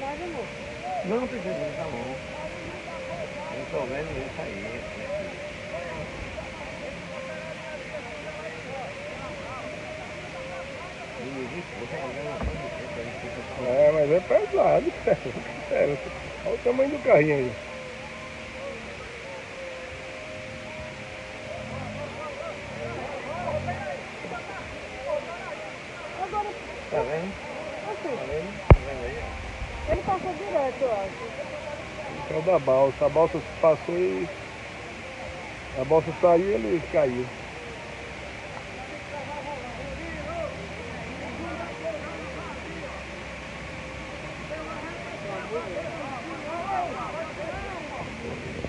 verdade, amor. Não precisa, tá bom. Eu tô vendo isso aí. É, mas é pesado. Sério. Olha o tamanho do carrinho aí. Agora, Tá vendo? assim, Tá vendo? Tá vendo aí, ó? ele passou direto, eu acho. Esse é o da balsa. A balsa passou e a balsa saiu e ele caiu.